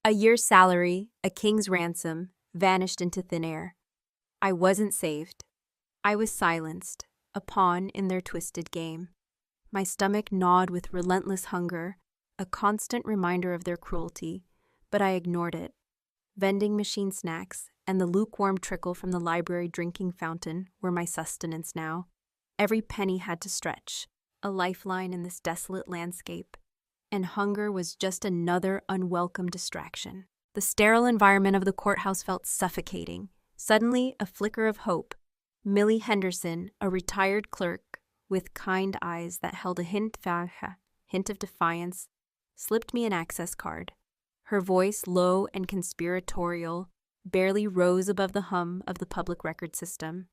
A year's salary, a king's ransom, vanished into thin air. I wasn't saved. I was silenced, a pawn in their twisted game. My stomach gnawed with relentless hunger, a constant reminder of their cruelty, but I ignored it. Vending machine snacks and the lukewarm trickle from the library drinking fountain were my sustenance now. Every penny had to stretch, a lifeline in this desolate landscape, and hunger was just another unwelcome distraction. The sterile environment of the courthouse felt suffocating. Suddenly, a flicker of hope. Millie Henderson, a retired clerk with kind eyes that held a hint of defiance, slipped me an access card. Her voice, low and conspiratorial, barely rose above the hum of the public record system.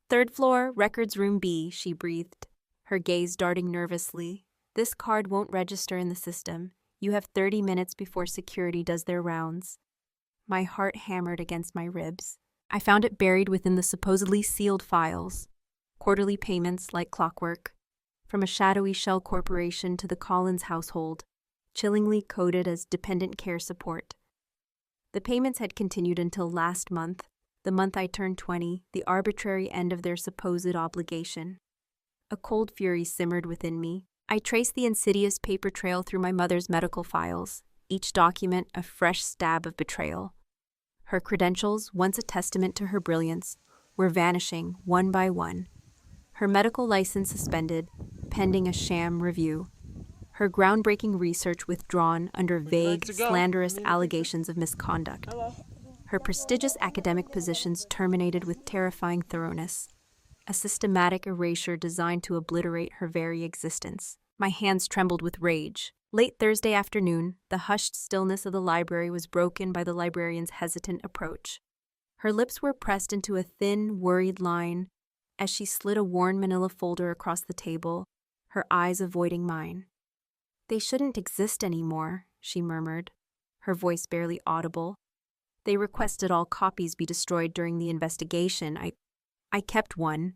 "Third floor, records room B," she breathed, her gaze darting nervously. "This card won't register in the system. You have 30 minutes before security does their rounds." My heart hammered against my ribs. I found it buried within the supposedly sealed files. Quarterly payments like clockwork. From a shadowy shell corporation to the Collins household, chillingly coded as dependent care support. The payments had continued until last month, the month I turned 20, the arbitrary end of their supposed obligation. A cold fury simmered within me. I traced the insidious paper trail through my mother's medical files, each document a fresh stab of betrayal. Her credentials, once a testament to her brilliance, were vanishing one by one. Her medical license suspended, pending a sham review. Her groundbreaking research withdrawn under vague, slanderous allegations of misconduct. Her prestigious academic positions terminated with terrifying thoroughness. A systematic erasure designed to obliterate her very existence. My hands trembled with rage. Late Thursday afternoon, the hushed stillness of the library was broken by the librarian's hesitant approach. Her lips were pressed into a thin, worried line as she slid a worn manila folder across the table, her eyes avoiding mine. "They shouldn't exist anymore," she murmured, her voice barely audible. "They requested all copies be destroyed during the investigation. I kept one.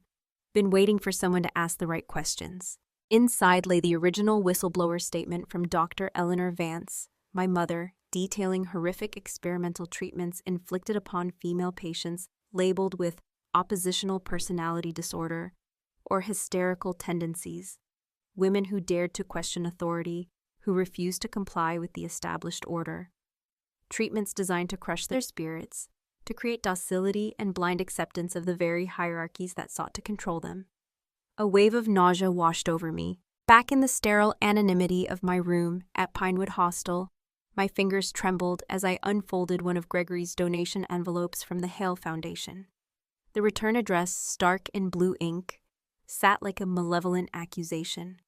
Been waiting for someone to ask the right questions." Inside lay the original whistleblower statement from Dr. Eleanor Vance, my mother, detailing horrific experimental treatments inflicted upon female patients labeled with oppositional personality disorder or hysterical tendencies, women who dared to question authority, who refused to comply with the established order. Treatments designed to crush their spirits, to create docility and blind acceptance of the very hierarchies that sought to control them. A wave of nausea washed over me. Back in the sterile anonymity of my room at Pinewood Hostel, my fingers trembled as I unfolded one of Gregory's donation envelopes from the Hale Foundation. The return address, stark in blue ink, sat like a malevolent accusation.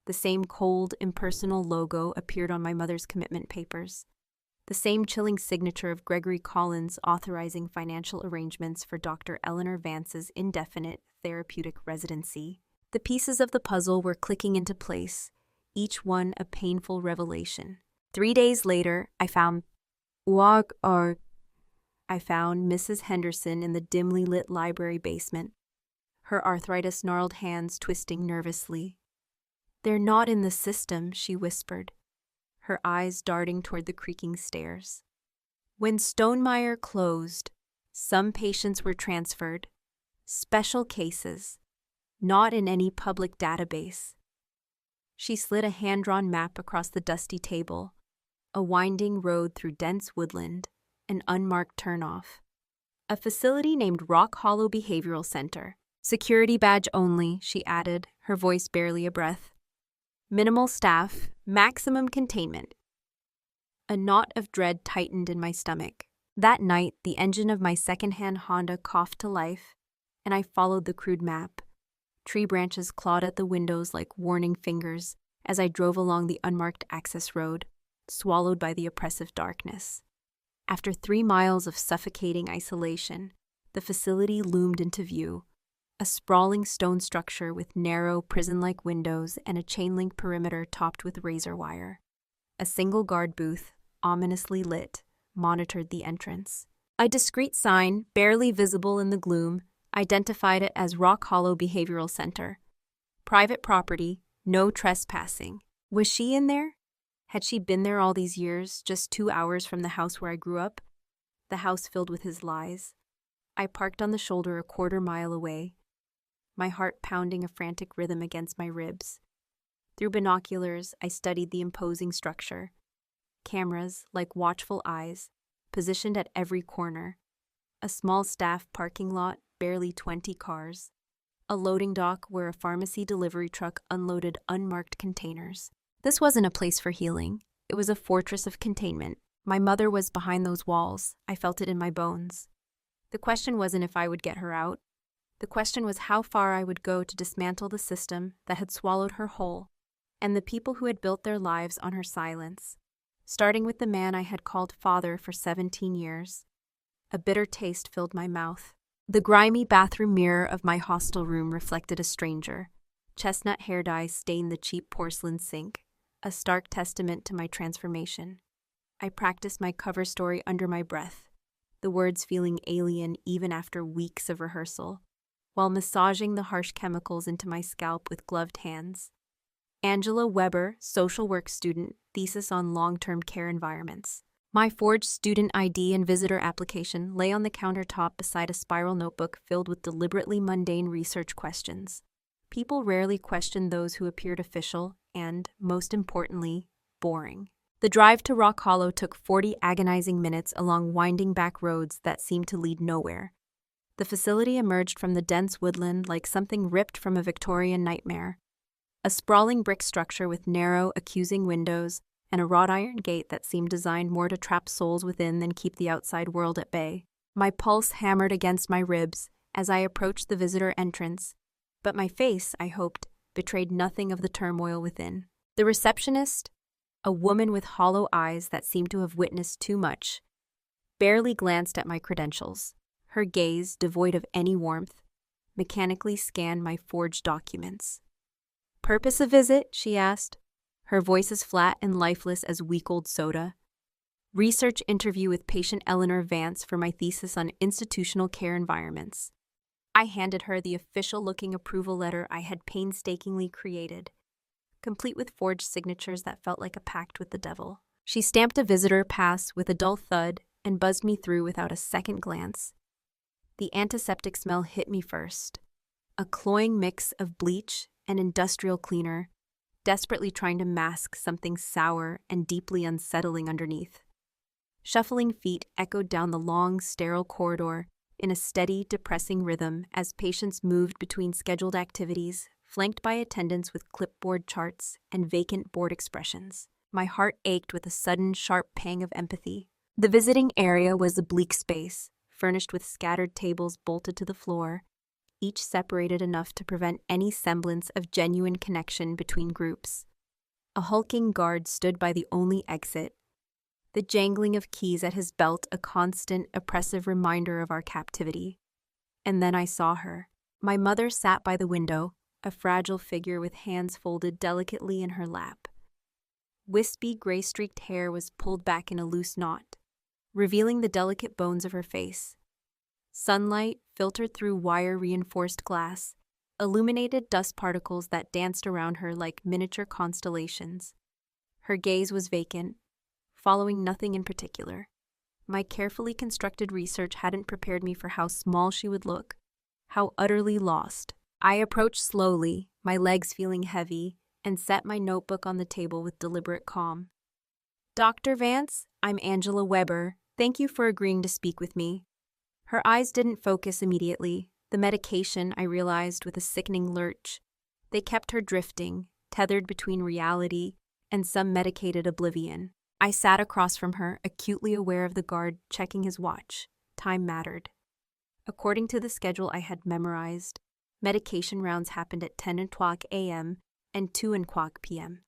The same cold, impersonal logo appeared on my mother's commitment papers. The same chilling signature of Gregory Collins authorizing financial arrangements for Dr. Eleanor Vance's indefinite therapeutic residency. The pieces of the puzzle were clicking into place, each one a painful revelation. 3 days later, I found Mrs. Henderson in the dimly lit library basement, her arthritis-gnarled hands twisting nervously. "They're not in the system," she whispered, her eyes darting toward the creaking stairs. When Stonemeyer closed, some patients were transferred. Special cases, not in any public database. She slid a hand-drawn map across the dusty table, a winding road through dense woodland, an unmarked turnoff. A facility named Rock Hollow Behavioral Center. "Security badge only," she added, her voice barely a breath. "Minimal staff, maximum containment." A knot of dread tightened in my stomach. That night, the engine of my second-hand Honda coughed to life, and I followed the crude map. Tree branches clawed at the windows like warning fingers as I drove along the unmarked access road, swallowed by the oppressive darkness. After 3 miles of suffocating isolation, the facility loomed into view, a sprawling stone structure with narrow, prison-like windows and a chain-link perimeter topped with razor wire. A single guard booth, ominously lit, monitored the entrance. A discreet sign, barely visible in the gloom, identified it as Rock Hollow Behavioral Center. Private property, no trespassing. Was she in there? Had she been there all these years, just 2 hours from the house where I grew up? The house filled with his lies. I parked on the shoulder a quarter-mile away, my heart pounding a frantic rhythm against my ribs. Through binoculars, I studied the imposing structure. Cameras, like watchful eyes, positioned at every corner. A small staff parking lot, barely 20 cars. A loading dock where a pharmacy delivery truck unloaded unmarked containers. This wasn't a place for healing. It was a fortress of containment. My mother was behind those walls. I felt it in my bones. The question wasn't if I would get her out. The question was how far I would go to dismantle the system that had swallowed her whole, and the people who had built their lives on her silence. Starting with the man I had called father for 17 years. A bitter taste filled my mouth. The grimy bathroom mirror of my hostel room reflected a stranger. Chestnut hair dye stained the cheap porcelain sink, a stark testament to my transformation. I practiced my cover story under my breath, the words feeling alien even after weeks of rehearsal, while massaging the harsh chemicals into my scalp with gloved hands. Angela Weber, social work student, thesis on long-term care environments. My forged student ID and visitor application lay on the countertop beside a spiral notebook filled with deliberately mundane research questions. People rarely questioned those who appeared official and, most importantly, boring. The drive to Rock Hollow took 40 agonizing minutes along winding back roads that seemed to lead nowhere. The facility emerged from the dense woodland like something ripped from a Victorian nightmare. A sprawling brick structure with narrow, accusing windows and a wrought iron gate that seemed designed more to trap souls within than keep the outside world at bay. My pulse hammered against my ribs as I approached the visitor entrance, but my face, I hoped, betrayed nothing of the turmoil within. The receptionist, a woman with hollow eyes that seemed to have witnessed too much, barely glanced at my credentials. Her gaze, devoid of any warmth, mechanically scanned my forged documents. "Purpose of visit?" she asked, her voice as flat and lifeless as week-old soda. "Research interview with patient Eleanor Vance for my thesis on institutional care environments." I handed her the official-looking approval letter I had painstakingly created, complete with forged signatures that felt like a pact with the devil. She stamped a visitor pass with a dull thud and buzzed me through without a second glance. The antiseptic smell hit me first, a cloying mix of bleach and industrial cleaner, desperately trying to mask something sour and deeply unsettling underneath. Shuffling feet echoed down the long, sterile corridor in a steady, depressing rhythm as patients moved between scheduled activities, flanked by attendants with clipboard charts and vacant board expressions. My heart ached with a sudden, sharp pang of empathy. The visiting area was a bleak space, furnished with scattered tables bolted to the floor, each separated enough to prevent any semblance of genuine connection between groups. A hulking guard stood by the only exit, the jangling of keys at his belt a constant, oppressive reminder of our captivity. And then I saw her. My mother sat by the window, a fragile figure with hands folded delicately in her lap. Wispy, gray-streaked hair was pulled back in a loose knot, revealing the delicate bones of her face. Sunlight, filtered through wire-reinforced glass, illuminated dust particles that danced around her like miniature constellations. Her gaze was vacant, following nothing in particular. My carefully constructed research hadn't prepared me for how small she would look, how utterly lost. I approached slowly, my legs feeling heavy, and set my notebook on the table with deliberate calm. "Dr. Vance, I'm Angela Weber. Thank you for agreeing to speak with me." Her eyes didn't focus immediately. The medication, I realized with a sickening lurch. They kept her drifting, tethered between reality and some medicated oblivion. I sat across from her, acutely aware of the guard checking his watch. Time mattered. According to the schedule I had memorized, medication rounds happened at 10:00 a.m. and 2:00 p.m.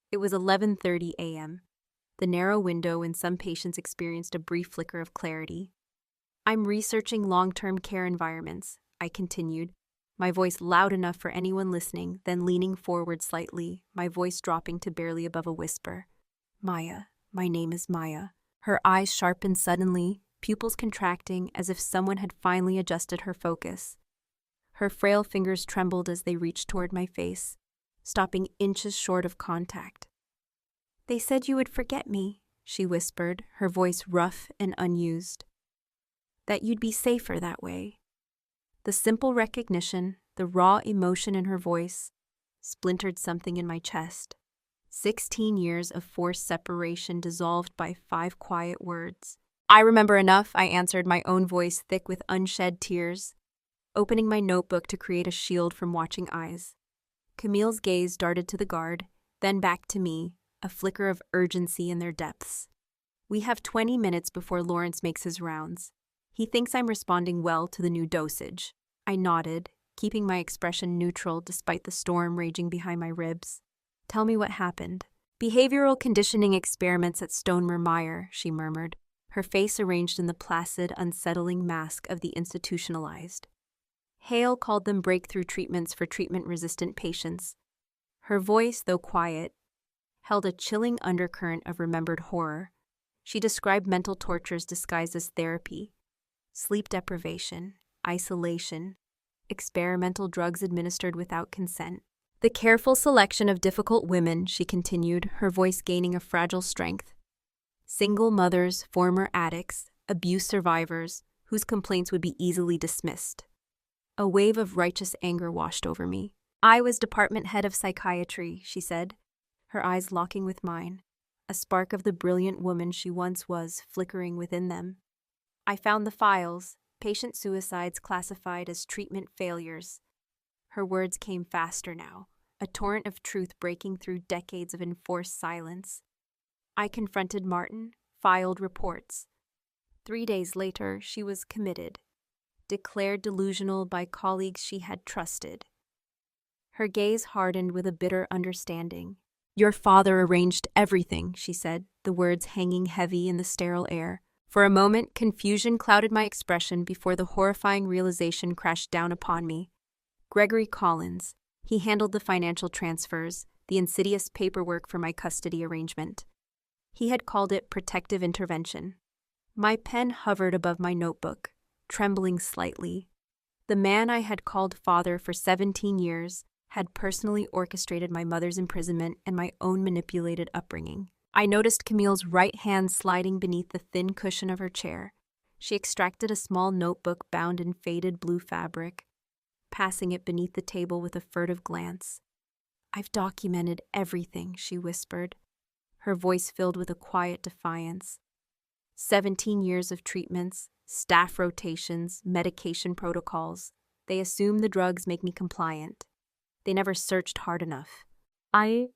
It was 11:30 a.m., the narrow window when some patients experienced a brief flicker of clarity. "I'm researching long-term care environments," I continued, my voice loud enough for anyone listening, then leaning forward slightly, my voice dropping to barely above a whisper. "Maya, my name is Maya." Her eyes sharpened suddenly, pupils contracting as if someone had finally adjusted her focus. Her frail fingers trembled as they reached toward my face, stopping inches short of contact. They said you would forget me, she whispered, her voice rough and unused. That you'd be safer that way. The simple recognition, the raw emotion in her voice, splintered something in my chest. 16 years of forced separation dissolved by 5 quiet words. I remember enough, I answered, my own voice thick with unshed tears, opening my notebook to create a shield from watching eyes. Camille's gaze darted to the guard, then back to me, a flicker of urgency in their depths. We have 20 minutes before Lawrence makes his rounds. He thinks I'm responding well to the new dosage. I nodded, keeping my expression neutral despite the storm raging behind my ribs. Tell me what happened. Behavioral conditioning experiments at Stonemer Meyer, she murmured, her face arranged in the placid, unsettling mask of the institutionalized. Hale called them breakthrough treatments for treatment-resistant patients. Her voice, though quiet, held a chilling undercurrent of remembered horror. She described mental tortures disguised as therapy, sleep deprivation, isolation, experimental drugs administered without consent. The careful selection of difficult women, she continued, her voice gaining a fragile strength. Single mothers, former addicts, abuse survivors, whose complaints would be easily dismissed. A wave of righteous anger washed over me. I was department head of psychiatry, she said, her eyes locking with mine, a spark of the brilliant woman she once was flickering within them. I found the files, patient suicides classified as treatment failures. Her words came faster now, a torrent of truth breaking through decades of enforced silence. I confronted Martin, filed reports. 3 days later, she was committed, declared delusional by colleagues she had trusted. Her gaze hardened with a bitter understanding. Your father arranged everything, she said, the words hanging heavy in the sterile air. For a moment, confusion clouded my expression before the horrifying realization crashed down upon me. Gregory Collins. He handled the financial transfers, the insidious paperwork for my custody arrangement. He had called it protective intervention. My pen hovered above my notebook, trembling slightly. The man I had called father for 17 years had personally orchestrated my mother's imprisonment and my own manipulated upbringing. I noticed Camille's right hand sliding beneath the thin cushion of her chair. She extracted a small notebook bound in faded blue fabric, passing it beneath the table with a furtive glance. I've documented everything, she whispered, her voice filled with a quiet defiance. 17 years of treatments, staff rotations, medication protocols. They assume the drugs make me compliant. They never searched hard enough. The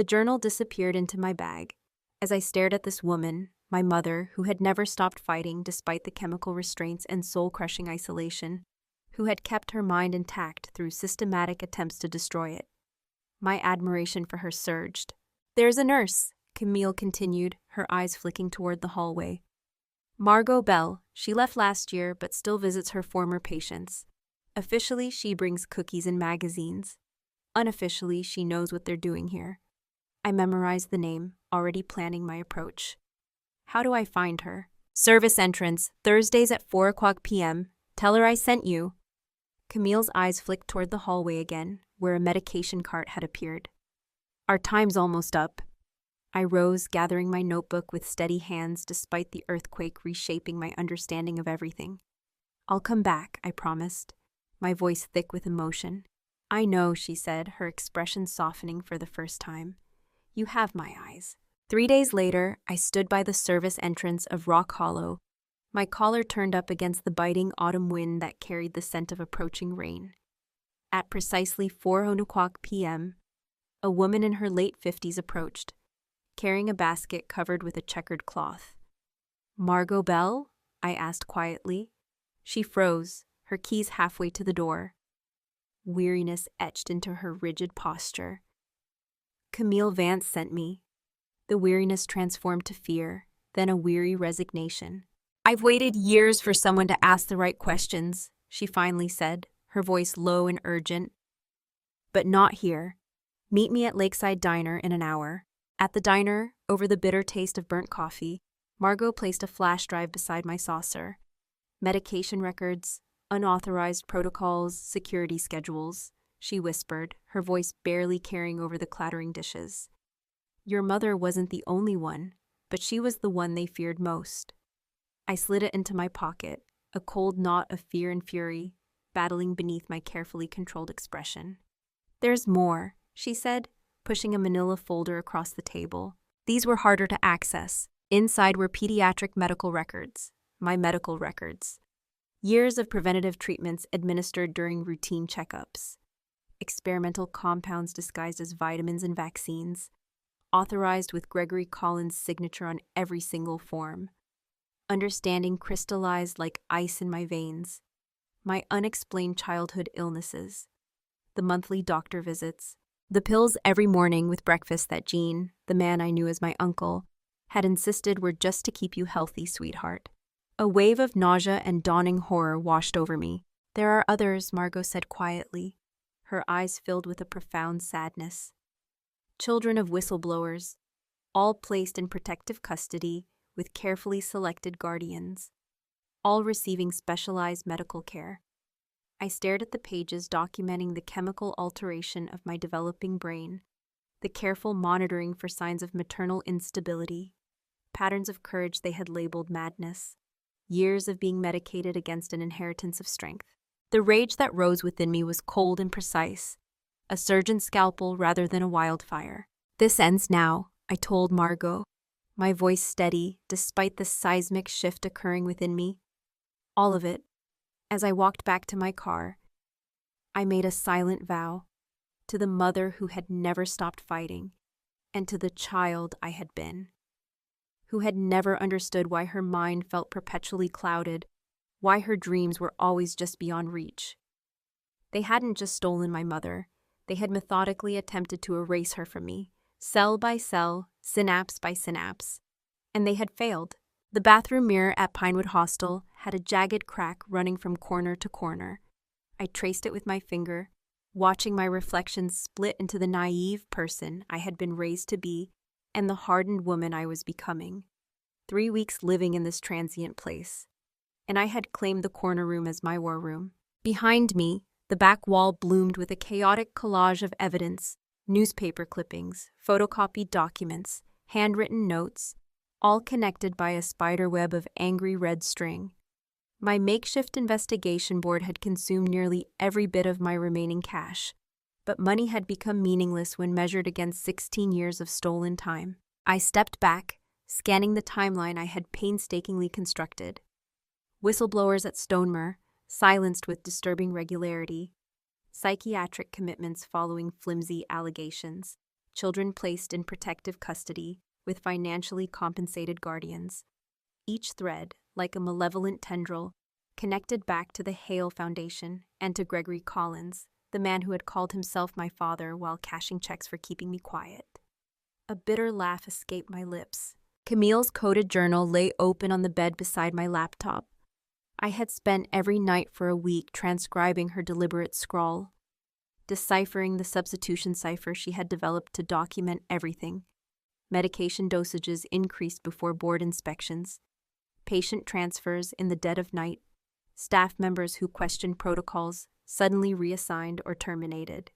journal disappeared into my bag as I stared at this woman, my mother, who had never stopped fighting despite the chemical restraints and soul-crushing isolation, who had kept her mind intact through systematic attempts to destroy it. My admiration for her surged. There's a nurse, Camille continued, her eyes flicking toward the hallway. Margot Bell. She left last year but still visits her former patients. Officially, she brings cookies and magazines. Unofficially, she knows what they're doing here. I memorized the name, already planning my approach. How do I find her? Service entrance, Thursdays at 4:00 p.m. Tell her I sent you. Camille's eyes flicked toward the hallway again, where a medication cart had appeared. Our time's almost up. I rose, gathering my notebook with steady hands despite the earthquake reshaping my understanding of everything. I'll come back, I promised, my voice thick with emotion. I know, she said, her expression softening for the first time. You have my eyes. 3 days later, I stood by the service entrance of Rock Hollow, my collar turned up against the biting autumn wind that carried the scent of approaching rain. At precisely 4:00 p.m., a woman in her late 50s approached, carrying a basket covered with a checkered cloth. Margot Bell? I asked quietly. She froze, her keys halfway to the door. Weariness etched into her rigid posture. Camille Vance sent me. The weariness transformed to fear, then a weary resignation. I've waited years for someone to ask the right questions, she finally said, her voice low and urgent. But not here. Meet me at Lakeside Diner in an hour. At the diner, over the bitter taste of burnt coffee, Margot placed a flash drive beside my saucer. Medication records, unauthorized protocols, security schedules. she whispered, her voice barely carrying over the clattering dishes. Your mother wasn't the only one, but she was the one they feared most. I slid it into my pocket, a cold knot of fear and fury battling beneath my carefully controlled expression. There's more, she said, pushing a manila folder across the table. These were harder to access. Inside were pediatric medical records, my medical records. Years of preventative treatments administered during routine checkups. Experimental compounds disguised as vitamins and vaccines, authorized with Gregory Collins' signature on every single form. Understanding crystallized like ice in my veins. My unexplained childhood illnesses. The monthly doctor visits. The pills every morning with breakfast that Gene, the man I knew as my uncle, had insisted were just to keep you healthy, sweetheart. A wave of nausea and dawning horror washed over me. There are others, Margot said quietly, her eyes filled with a profound sadness. Children of whistleblowers, all placed in protective custody with carefully selected guardians, all receiving specialized medical care. I stared at the pages documenting the chemical alteration of my developing brain, the careful monitoring for signs of maternal instability, patterns of courage they had labeled madness, years of being medicated against an inheritance of strength. The rage that rose within me was cold and precise, a surgeon's scalpel rather than a wildfire. This ends now, I told Margot, my voice steady despite the seismic shift occurring within me. All of it. As I walked back to my car, I made a silent vow to the mother who had never stopped fighting, and to the child I had been, who had never understood why her mind felt perpetually clouded, why her dreams were always just beyond reach. They hadn't just stolen my mother, they had methodically attempted to erase her from me, cell by cell, synapse by synapse, and they had failed. The bathroom mirror at Pinewood Hostel had a jagged crack running from corner to corner. I traced it with my finger, watching my reflection split into the naive person I had been raised to be and the hardened woman I was becoming. 3 weeks living in this transient place, and I had claimed the corner room as my war room. Behind me, the back wall bloomed with a chaotic collage of evidence, newspaper clippings, photocopied documents, handwritten notes, all connected by a spiderweb of angry red string. My makeshift investigation board had consumed nearly every bit of my remaining cash, but money had become meaningless when measured against 16 years of stolen time. I stepped back, scanning the timeline I had painstakingly constructed. Whistleblowers at Stonemer, silenced with disturbing regularity, psychiatric commitments following flimsy allegations, children placed in protective custody with financially compensated guardians. Each thread, like a malevolent tendril, connected back to the Hale Foundation and to Gregory Collins, the man who had called himself my father while cashing checks for keeping me quiet. A bitter laugh escaped my lips. Camille's coded journal lay open on the bed beside my laptop. I had spent every night for a week transcribing her deliberate scrawl, deciphering the substitution cipher she had developed to document everything. Medication dosages increased before board inspections, patient transfers in the dead of night, staff members who questioned protocols suddenly reassigned or terminated.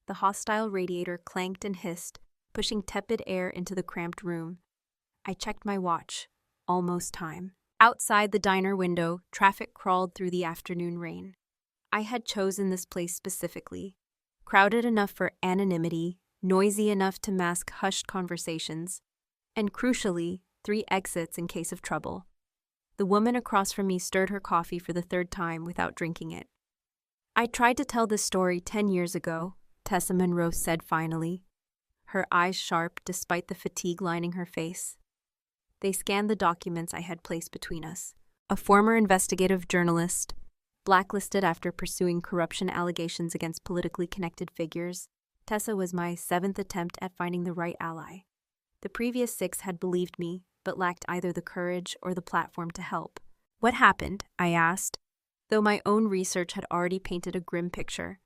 The hostile radiator clanked and hissed, pushing tepid air into the cramped room. I checked my watch. Almost time. Outside the diner window, traffic crawled through the afternoon rain. I had chosen this place specifically, crowded enough for anonymity, noisy enough to mask hushed conversations, and crucially, 3 exits in case of trouble. The woman across from me stirred her coffee for the 3rd time without drinking it. I tried to tell this story 10 years ago, Tessa Monroe said finally, her eyes sharp despite the fatigue lining her face. They scanned the documents I had placed between us. A former investigative journalist, blacklisted after pursuing corruption allegations against politically connected figures, Tessa was my 7th attempt at finding the right ally. The previous 6 had believed me, but lacked either the courage or the platform to help. What happened? I asked, though my own research had already painted a grim picture.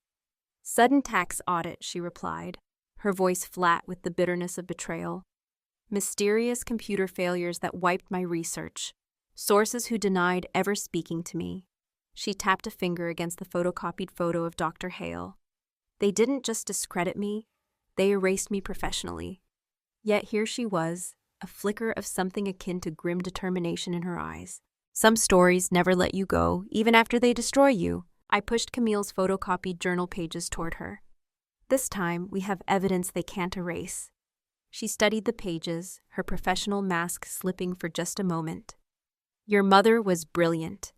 Sudden tax audit, she replied, her voice flat with the bitterness of betrayal. Mysterious computer failures that wiped my research. Sources who denied ever speaking to me. She tapped a finger against the photocopied photo of Dr. Hale. They didn't just discredit me, they erased me professionally. Yet here she was, a flicker of something akin to grim determination in her eyes. Some stories never let you go, even after they destroy you. I pushed Camille's photocopied journal pages toward her. This time, we have evidence they can't erase. She studied the pages, her professional mask slipping for just a moment. Your mother was brilliant.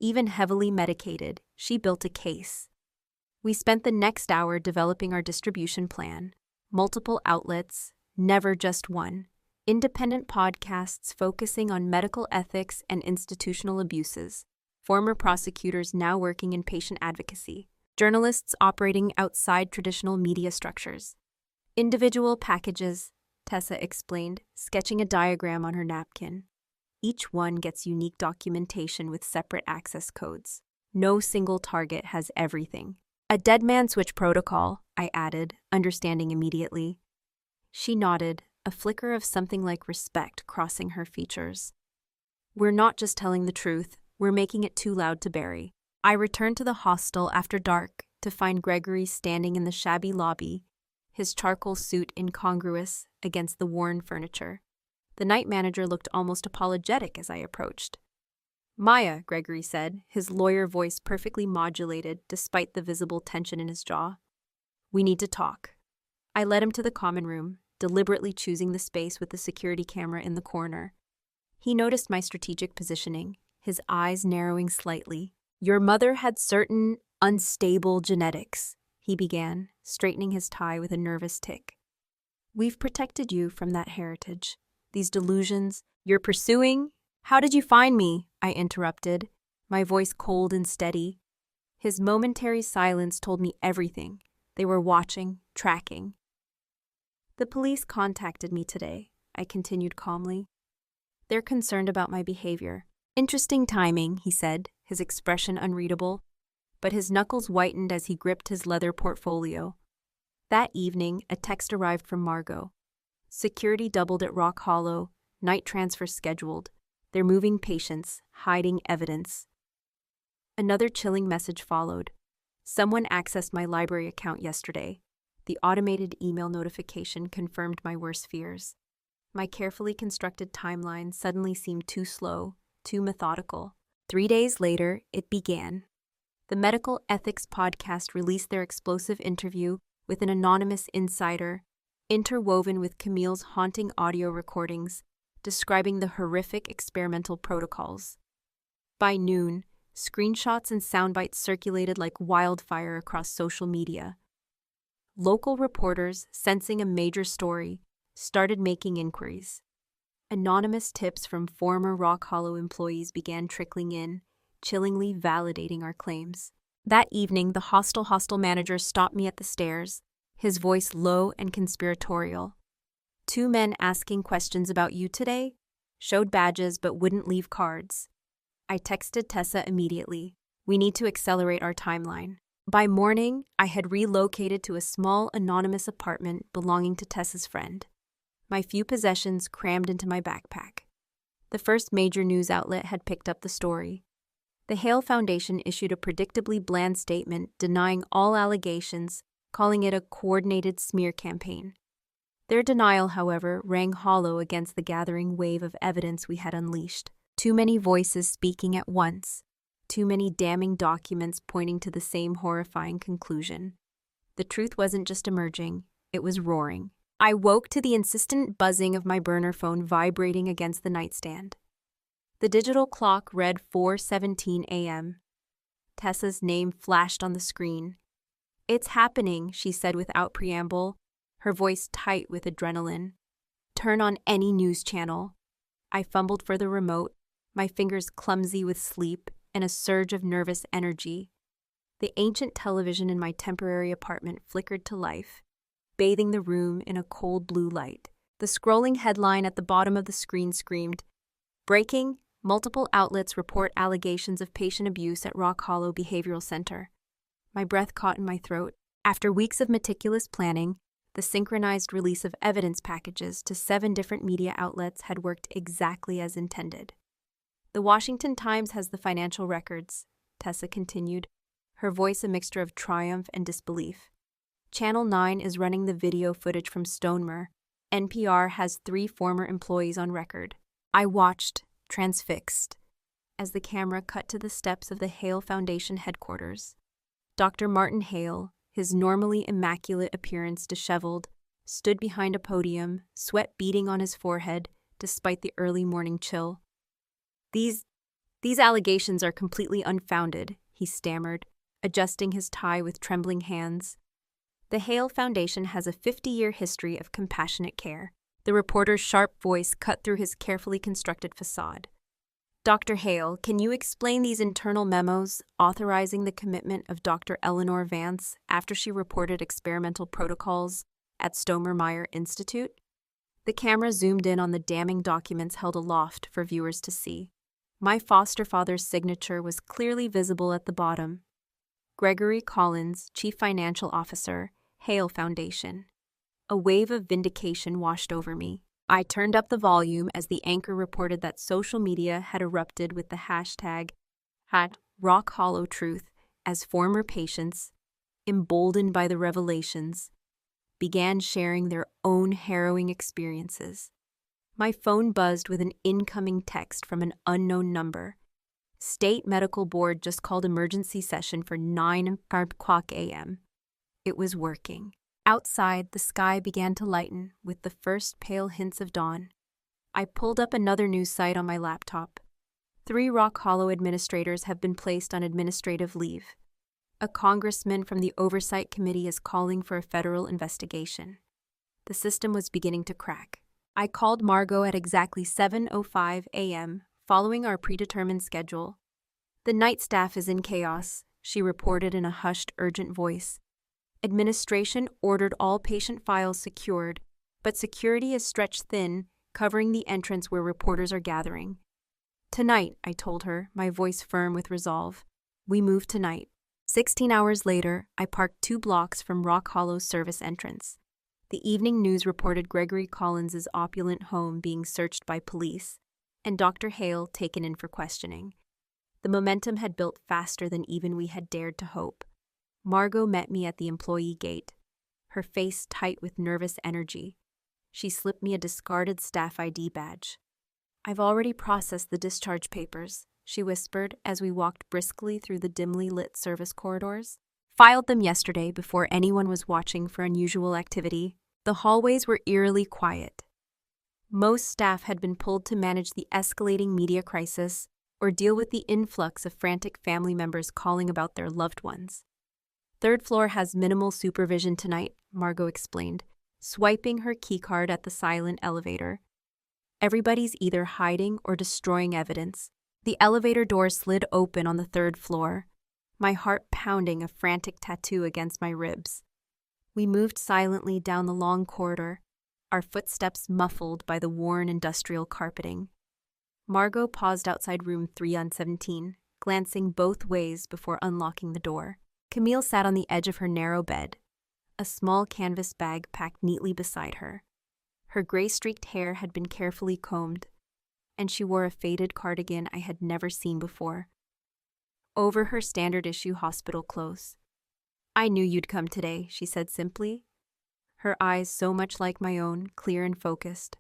Even heavily medicated, she built a case. We spent the next hour developing our distribution plan. Multiple outlets, never just one. Independent podcasts focusing on medical ethics and institutional abuses. Former prosecutors now working in patient advocacy. Journalists operating outside traditional media structures. Individual packages, Tessa explained, sketching a diagram on her napkin. Each one gets unique documentation with separate access codes. No single target has everything. A dead man switch protocol, I added, understanding immediately. She nodded, a flicker of something like respect crossing her features. We're not just telling the truth, we're making it too loud to bury. I returned to the hostel after dark to find Gregory standing in the shabby lobby, his charcoal suit incongruous against the worn furniture. The night manager looked almost apologetic as I approached. Maya, Gregory said, his lawyer voice perfectly modulated despite the visible tension in his jaw. We need to talk. I led him to the common room, deliberately choosing the space with the security camera in the corner. He noticed my strategic positioning, his eyes narrowing slightly. Your mother had certain unstable genetics, he began, straightening his tie with a nervous tick. We've protected you from that heritage. These delusions you're pursuing? How did you find me? I interrupted, my voice cold and steady. His momentary silence told me everything. They were watching, tracking. The police contacted me today, I continued calmly. They're concerned about my behavior. Interesting timing, he said, his expression unreadable, but his knuckles whitened as he gripped his leather portfolio. That evening, a text arrived from Margot. Security doubled at Rock Hollow, night transfer scheduled. They're moving patients, hiding evidence. Another chilling message followed. Someone accessed my library account yesterday. The automated email notification confirmed my worst fears. My carefully constructed timeline suddenly seemed too slow, too methodical. 3 days later, it began. The Medical Ethics Podcast released their explosive interview with an anonymous insider, interwoven with Camille's haunting audio recordings, describing the horrific experimental protocols. By noon, screenshots and soundbites circulated like wildfire across social media. Local reporters, sensing a major story, started making inquiries. Anonymous tips from former Rock Hollow employees began trickling in, chillingly validating our claims. That evening, the hostel manager stopped me at the stairs, his voice low and conspiratorial. 2 men asking questions about you today, showed badges but wouldn't leave cards. I texted Tessa immediately. We need to accelerate our timeline. By morning, I had relocated to a small anonymous apartment belonging to Tessa's friend. My few possessions crammed into my backpack. The first major news outlet had picked up the story. The Hale Foundation issued a predictably bland statement denying all allegations, calling it a coordinated smear campaign. Their denial, however, rang hollow against the gathering wave of evidence we had unleashed. Too many voices speaking at once. Too many damning documents pointing to the same horrifying conclusion. The truth wasn't just emerging, it was roaring. I woke to the insistent buzzing of my burner phone vibrating against the nightstand. The digital clock read 4:17 a.m. Tessa's name flashed on the screen. It's happening, she said without preamble, her voice tight with adrenaline. Turn on any news channel. I fumbled for the remote, my fingers clumsy with sleep and a surge of nervous energy. The ancient television in my temporary apartment flickered to life, bathing the room in a cold blue light. The scrolling headline at the bottom of the screen screamed, "Breaking, multiple outlets report allegations of patient abuse at Rock Hollow Behavioral Center." My breath caught in my throat. After weeks of meticulous planning, the synchronized release of evidence packages to 7 different media outlets had worked exactly as intended. The Washington Times has the financial records, Tessa continued, her voice a mixture of triumph and disbelief. Channel 9 is running the video footage from Stonemer. NPR has 3 former employees on record. I watched, transfixed, as the camera cut to the steps of the Hale Foundation headquarters. Dr. Martin Hale, his normally immaculate appearance disheveled, stood behind a podium, sweat beading on his forehead despite the early morning chill. These allegations are completely unfounded, he stammered, adjusting his tie with trembling hands. The Hale Foundation has a 50-year history of compassionate care. The reporter's sharp voice cut through his carefully constructed facade. Dr. Hale, can you explain these internal memos authorizing the commitment of Dr. Eleanor Vance after she reported experimental protocols at Stonemer Institute? The camera zoomed in on the damning documents held aloft for viewers to see. My foster father's signature was clearly visible at the bottom. Gregory Collins, Chief Financial Officer, Hale Foundation. A wave of vindication washed over me. I turned up the volume as the anchor reported that social media had erupted with the hashtag #RockHollowTruth as former patients, emboldened by the revelations, began sharing their own harrowing experiences. My phone buzzed with an incoming text from an unknown number. State Medical Board just called emergency session for 9:00 a.m. It was working. Outside, the sky began to lighten with the first pale hints of dawn. I pulled up another news site on my laptop. 3 Rock Hollow administrators have been placed on administrative leave. A congressman from the Oversight Committee is calling for a federal investigation. The system was beginning to crack. I called Margot at exactly 7:05 a.m., following our predetermined schedule. "The night staff is in chaos," she reported in a hushed, urgent voice. "Administration ordered all patient files secured, but security is stretched thin, covering the entrance where reporters are gathering." "Tonight," I told her, my voice firm with resolve. "We move tonight." 16 hours later, I parked 2 blocks from Rock Hollow's service entrance. The evening news reported Gregory Collins's opulent home being searched by police, and Dr. Hale taken in for questioning. The momentum had built faster than even we had dared to hope. Margot met me at the employee gate, her face tight with nervous energy. She slipped me a discarded staff ID badge. "I've already processed the discharge papers," she whispered as we walked briskly through the dimly lit service corridors. "Filed them yesterday before anyone was watching for unusual activity." The hallways were eerily quiet. Most staff had been pulled to manage the escalating media crisis or deal with the influx of frantic family members calling about their loved ones. "Third floor has minimal supervision tonight," Margot explained, swiping her keycard at the silent elevator. "Everybody's either hiding or destroying evidence." The elevator door slid open on the 3rd floor, my heart pounding a frantic tattoo against my ribs. We moved silently down the long corridor, our footsteps muffled by the worn industrial carpeting. Margot paused outside room 317, glancing both ways before unlocking the door. Camille sat on the edge of her narrow bed, a small canvas bag packed neatly beside her. Her gray-streaked hair had been carefully combed, and she wore a faded cardigan I had never seen before, over her standard-issue hospital clothes. "I knew you'd come today," she said simply, her eyes so much like my own, clear and focused.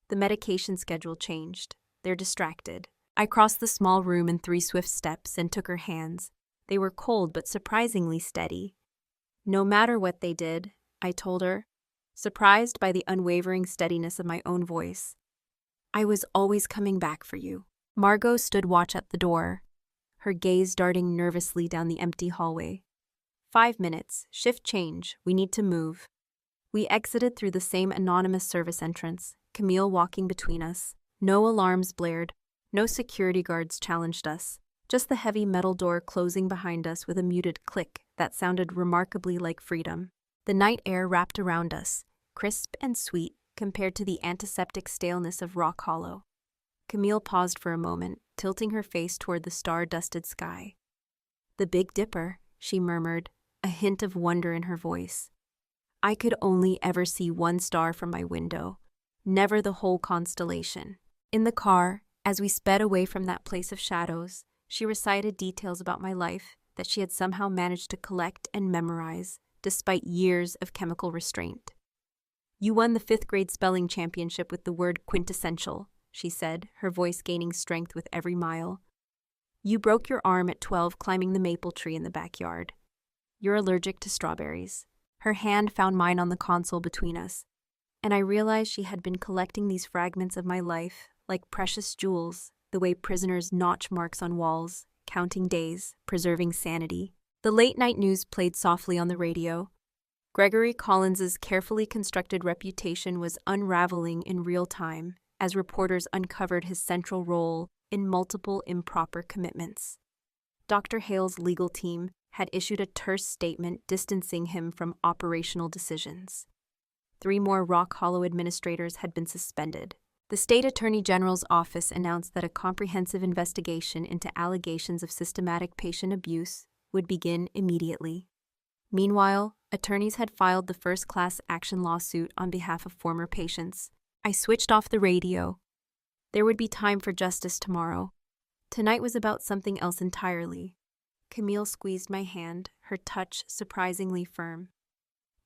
The medication schedule changed. They're distracted. I crossed the small room in 3 swift steps and took her hands. They were cold but surprisingly steady. "No matter what they did," I told her, surprised by the unwavering steadiness of my own voice, "I was always coming back for you." Margot stood watch at the door, her gaze darting nervously down the empty hallway. 5 minutes, shift change, we need to move." We exited through the same anonymous service entrance, Camille walking between us. No alarms blared, no security guards challenged us. Just the heavy metal door closing behind us with a muted click that sounded remarkably like freedom. The night air wrapped around us, crisp and sweet compared to the antiseptic staleness of Rock Hollow. Camille paused for a moment, tilting her face toward the star-dusted sky. "The Big Dipper," she murmured, a hint of wonder in her voice. I could only ever see 1 star from my window, never the whole constellation. In the car, as we sped away from that place of shadows, she recited details about my life that she had somehow managed to collect and memorize, despite years of chemical restraint. "You won the 5th grade spelling championship with the word quintessential," she said, her voice gaining strength with every mile. "You broke your arm at 12 climbing the maple tree in the backyard. You're allergic to strawberries." Her hand found mine on the console between us, and I realized she had been collecting these fragments of my life like precious jewels, the way prisoners notch marks on walls, counting days, preserving sanity. The late-night news played softly on the radio. Gregory Collins's carefully constructed reputation was unraveling in real time as reporters uncovered his central role in multiple improper commitments. Dr. Hale's legal team had issued a terse statement distancing him from operational decisions. 3 more Rock Hollow administrators had been suspended. The state attorney general's office announced that a comprehensive investigation into allegations of systematic patient abuse would begin immediately. Meanwhile, attorneys had filed the first class action lawsuit on behalf of former patients. I switched off the radio. There would be time for justice tomorrow. Tonight was about something else entirely. Camille squeezed my hand, her touch surprisingly firm.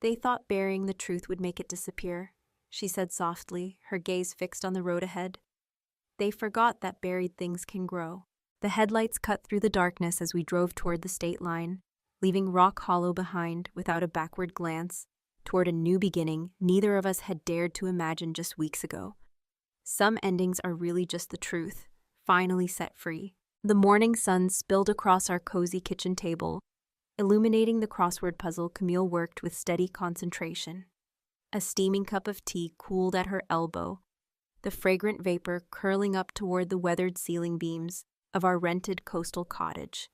"They thought burying the truth would make it disappear," she said softly, her gaze fixed on the road ahead. "They forgot that buried things can grow." The headlights cut through the darkness as we drove toward the state line, leaving Rock Hollow behind without a backward glance, toward a new beginning neither of us had dared to imagine just weeks ago. Some endings are really just the truth, finally set free. The morning sun spilled across our cozy kitchen table, illuminating the crossword puzzle Camille worked with steady concentration. A steaming cup of tea cooled at her elbow, the fragrant vapor curling up toward the weathered ceiling beams of our rented coastal cottage.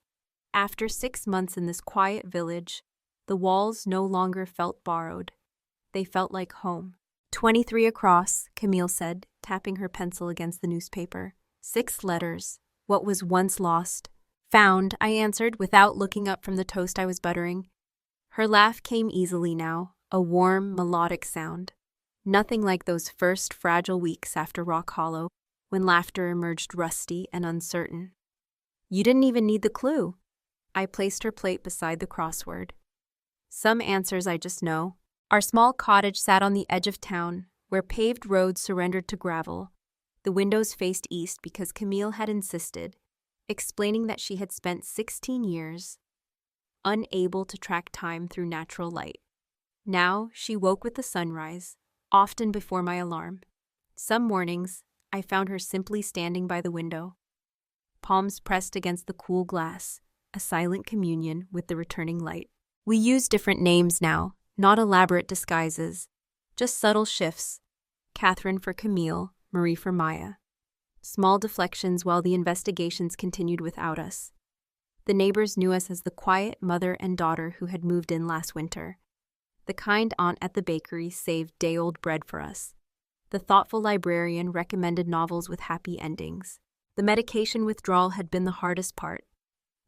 After 6 months in this quiet village, the walls no longer felt borrowed. They felt like home. 23 across, Camille said, tapping her pencil against the newspaper. 6 letters. What was once lost. Found, I answered, without looking up from the toast I was buttering. Her laugh came easily now, a warm, melodic sound. Nothing like those first fragile weeks after Rock Hollow, when laughter emerged rusty and uncertain. "You didn't even need the clue." I placed her plate beside the crossword. "Some answers I just know." Our small cottage sat on the edge of town, where paved roads surrendered to gravel. The windows faced east because Camille had insisted, explaining that she had spent 16 years unable to track time through natural light. Now she woke with the sunrise, often before my alarm. Some mornings, I found her simply standing by the window, palms pressed against the cool glass, a silent communion with the returning light. We use different names now, not elaborate disguises, just subtle shifts. Catherine for Camille, Marie for Maya. Small deflections while the investigations continued without us. The neighbors knew us as the quiet mother and daughter who had moved in last winter. The kind aunt at the bakery saved day-old bread for us. The thoughtful librarian recommended novels with happy endings. The medication withdrawal had been the hardest part.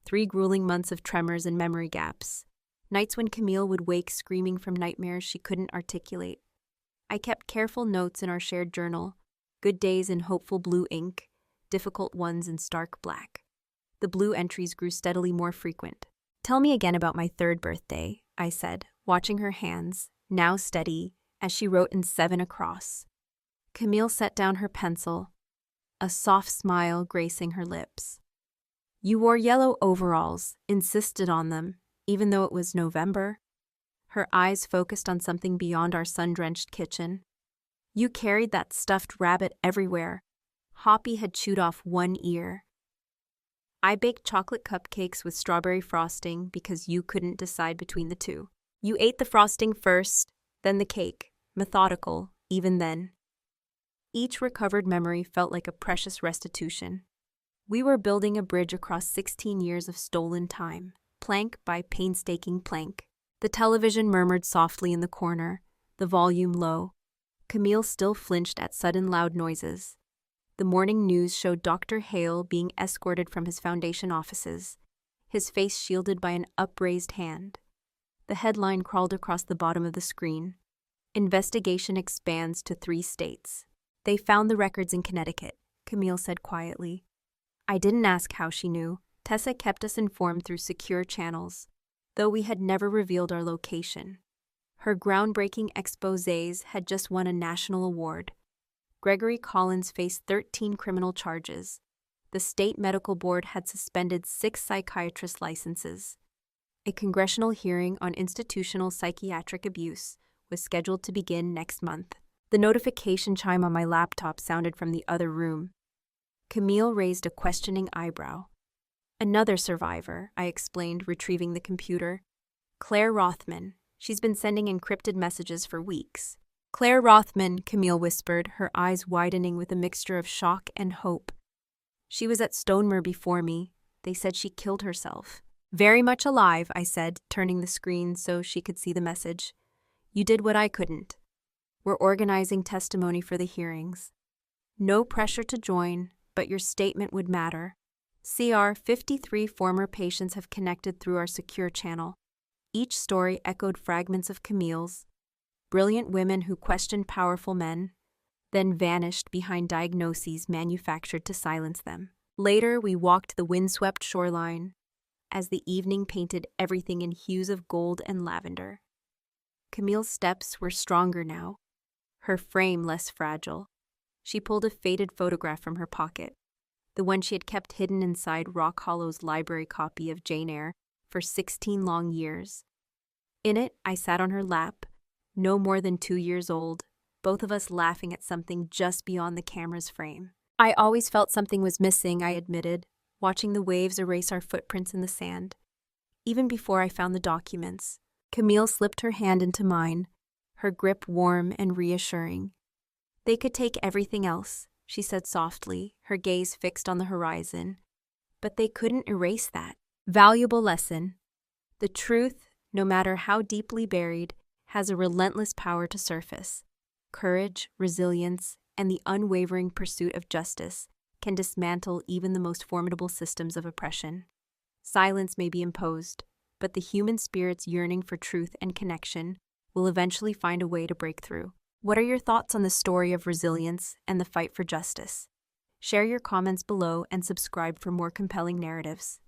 3 grueling months of tremors and memory gaps. Nights when Camille would wake screaming from nightmares she couldn't articulate. I kept careful notes in our shared journal, good days in hopeful blue ink, difficult ones in stark black. The blue entries grew steadily more frequent. "Tell me again about my 3rd birthday," I said, watching her hands, now steady, as she wrote in 7 across. Camille set down her pencil, a soft smile gracing her lips. "You wore yellow overalls, insisted on them, even though it was November." Her eyes focused on something beyond our sun-drenched kitchen. "You carried that stuffed rabbit everywhere. Hoppy had chewed off 1 ear. I baked chocolate cupcakes with strawberry frosting because you couldn't decide between the 2. You ate the frosting first, then the cake, methodical, even then." Each recovered memory felt like a precious restitution. We were building a bridge across 16 years of stolen time, plank by painstaking plank. The television murmured softly in the corner, the volume low. Camille still flinched at sudden loud noises. The morning news showed Dr. Hale being escorted from his foundation offices, his face shielded by an upraised hand. The headline crawled across the bottom of the screen. "Investigation expands to 3 states. They found the records in Connecticut," Camille said quietly. I didn't ask how she knew. Tessa kept us informed through secure channels. though we had never revealed our location. Her groundbreaking exposés had just won a national award. Gregory Collins faced 13 criminal charges. The state medical board had suspended 6 psychiatrist licenses. A congressional hearing on institutional psychiatric abuse was scheduled to begin next month. The notification chime on my laptop sounded from the other room. Camille raised a questioning eyebrow. "Another survivor," I explained, retrieving the computer. "Claire Rothman. She's been sending encrypted messages for weeks." "Claire Rothman," Camille whispered, her eyes widening with a mixture of shock and hope. "She was at Stonemer before me. They said she killed herself." "Very much alive," I said, turning the screen so she could see the message. "You did what I couldn't. We're organizing testimony for the hearings. No pressure to join, but your statement would matter. CR 53 former patients have connected through our secure channel. Each story echoed fragments of Camille's. Brilliant women who questioned powerful men, then vanished behind diagnoses manufactured to silence them. Later, we walked the windswept shoreline as the evening painted everything in hues of gold and lavender. Camille's steps were stronger now, her frame less fragile. She pulled a faded photograph from her pocket, the one she had kept hidden inside Rock Hollow's library copy of Jane Eyre for 16 long years. In it, I sat on her lap, no more than 2 years old, both of us laughing at something just beyond the camera's frame. "I always felt something was missing," I admitted, watching the waves erase our footprints in the sand. Even before I found the documents, Camille slipped her hand into mine, her grip warm and reassuring. "They could take everything else," she said softly, her gaze fixed on the horizon. "But they couldn't erase that valuable lesson. The truth, no matter how deeply buried, has a relentless power to surface. Courage, resilience, and the unwavering pursuit of justice can dismantle even the most formidable systems of oppression. Silence may be imposed, but the human spirit's yearning for truth and connection will eventually find a way to break through." What are your thoughts on the story of resilience and the fight for justice? Share your comments below and subscribe for more compelling narratives.